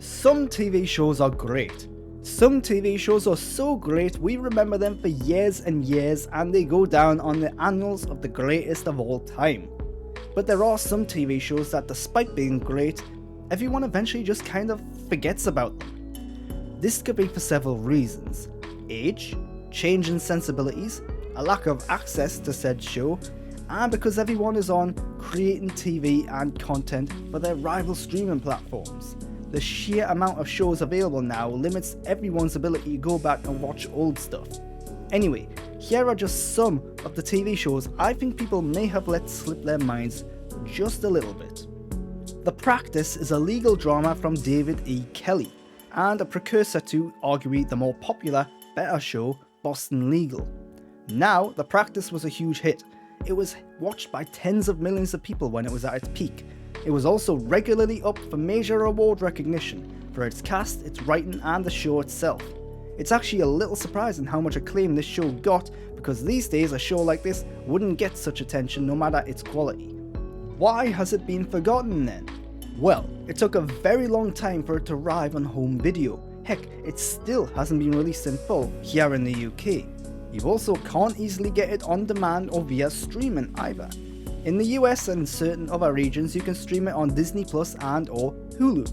Some TV shows are great. Some TV shows are so great we remember them for years and years, and they go down on the annals of the greatest of all time. But there are some TV shows that, despite being great, everyone eventually just kind of forgets about them. This could be for several reasons: age, change in sensibilities, a lack of access to said show, and because everyone is on creating TV and content for their rival streaming platforms. The sheer amount of shows available now limits everyone's ability to go back and watch old stuff. Anyway, here are just some of the TV shows I think people may have let slip their minds just a little bit. The Practice is a legal drama from David E. Kelley, and a precursor to arguably the more popular, better show, Boston Legal. Now, The Practice was a huge hit. It was watched by tens of millions of people when it was at its peak. It was also regularly up for major award recognition for its cast, its writing, and the show itself. It's actually a little surprising how much acclaim this show got, because these days a show like this wouldn't get such attention no matter its quality. Why has it been forgotten then? Well, it took a very long time for it to arrive on home video. Heck, it still hasn't been released in full here in the UK. You also can't easily get it on demand or via streaming either. In the US and certain other regions, you can stream it on Disney Plus and or Hulu.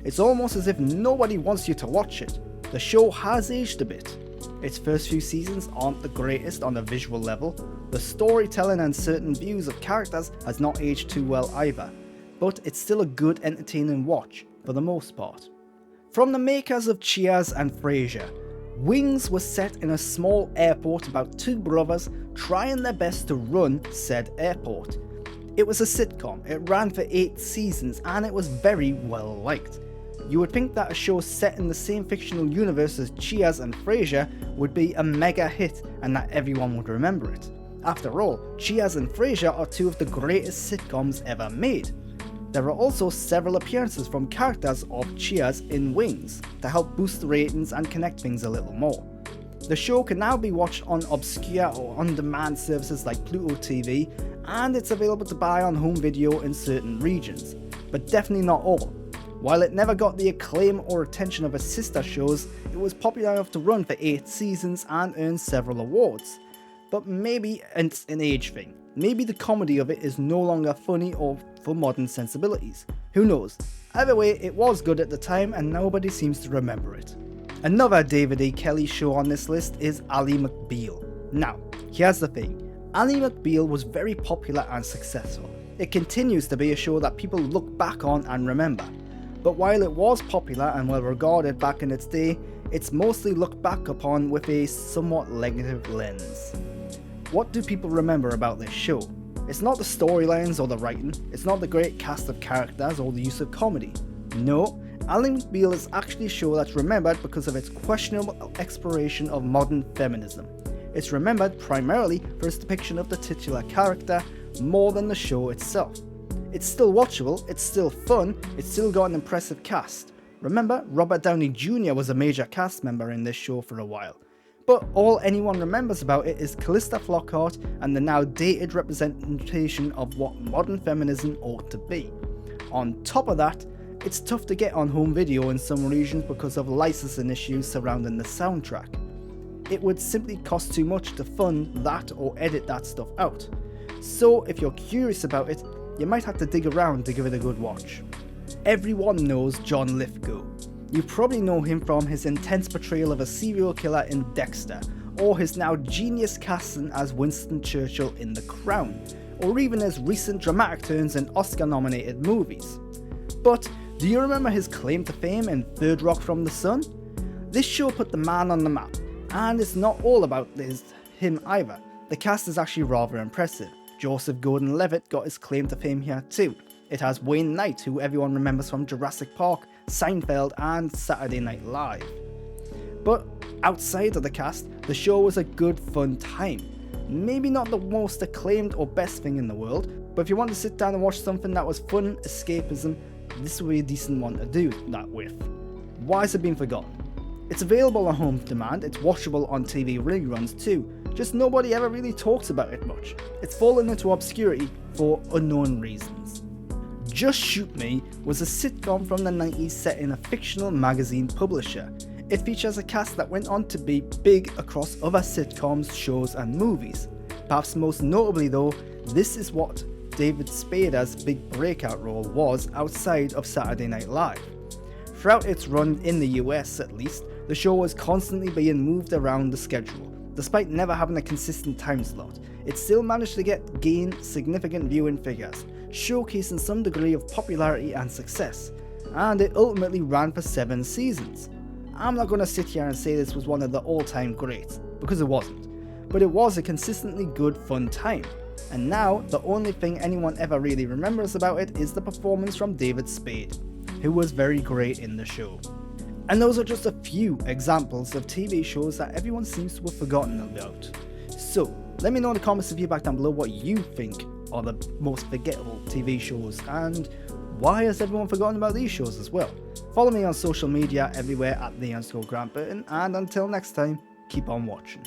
It's almost as if nobody wants you to watch it. The show has aged a bit. Its first few seasons aren't the greatest on a visual level. The storytelling and certain views of characters has not aged too well either, but it's still a good entertaining watch for the most part. From the makers of Cheers and Frasier, Wings was set in a small airport about two brothers trying their best to run said airport. It was a sitcom, it ran for 8 seasons, and it was very well liked. You would think that a show set in the same fictional universe as Cheers and Frasier would be a mega hit and that everyone would remember it. After all, Cheers and Frasier are two of the greatest sitcoms ever made. There are also several appearances from characters of Cheers in Wings to help boost the ratings and connect things a little more. The show can now be watched on obscure or on-demand services like Pluto TV, and it's available to buy on home video in certain regions, but definitely not all. While it never got the acclaim or attention of its sister shows, it was popular enough to run for 8 seasons and earn several awards. But maybe it's an age thing. Maybe the comedy of it is no longer funny or for modern sensibilities. Who knows? Either way, it was good at the time and nobody seems to remember it. Another David E. Kelley show on this list is Ally McBeal. Now, here's the thing. Ally McBeal was very popular and successful. It continues to be a show that people look back on and remember. But while it was popular and well regarded back in its day, it's mostly looked back upon with a somewhat negative lens. What do people remember about this show? It's not the storylines or the writing, it's not the great cast of characters or the use of comedy. No, Ally McBeal is actually a show that's remembered because of its questionable exploration of modern feminism. It's remembered primarily for its depiction of the titular character more than the show itself. It's still watchable, it's still fun, it's still got an impressive cast. Remember, Robert Downey Jr. was a major cast member in this show for a while. But all anyone remembers about it is Calista Flockhart and the now dated representation of what modern feminism ought to be. On top of that, it's tough to get on home video in some regions because of licensing issues surrounding the soundtrack. It would simply cost too much to fund that or edit that stuff out. So if you're curious about it, you might have to dig around to give it a good watch. Everyone knows John Lithgow. You probably know him from his intense portrayal of a serial killer in Dexter, or his now genius casting as Winston Churchill in The Crown, or even his recent dramatic turns in Oscar-nominated movies. But do you remember his claim to fame in Third Rock from the Sun? This show put the man on the map, and it's not all about him either. The cast is actually rather impressive. Joseph Gordon-Levitt got his claim to fame here too. It has Wayne Knight, who everyone remembers from Jurassic Park, Seinfeld and Saturday Night Live. But outside of the cast, the show was a good fun time. Maybe not the most acclaimed or best thing in the world, but if you want to sit down and watch something that was fun escapism, this would be a decent one to do that with. Why has it been forgotten? It's available on home demand, it's watchable on TV reruns too, just nobody ever really talks about it much. It's fallen into obscurity for unknown reasons. Just Shoot Me was a sitcom from the 90s set in a fictional magazine publisher. It features a cast that went on to be big across other sitcoms, shows and movies. Perhaps most notably though, this is what David Spader's big breakout role was outside of Saturday Night Live. Throughout its run in the US at least, the show was constantly being moved around the schedule. Despite never having a consistent time slot, it still managed to gain significant viewing figures, showcasing some degree of popularity and success, and it ultimately ran for 7 seasons. I'm not going to sit here and say this was one of the all-time greats, because it wasn't, but it was a consistently good fun time, and now the only thing anyone ever really remembers about it is the performance from David Spade, who was very great in the show. And those are just a few examples of TV shows that everyone seems to have forgotten about. So, let me know in the comments if you back down below what you think are the most forgettable TV shows, and why has everyone forgotten about these shows as well. Follow me on social media everywhere at _Grant Burton, and until next time, keep on watching.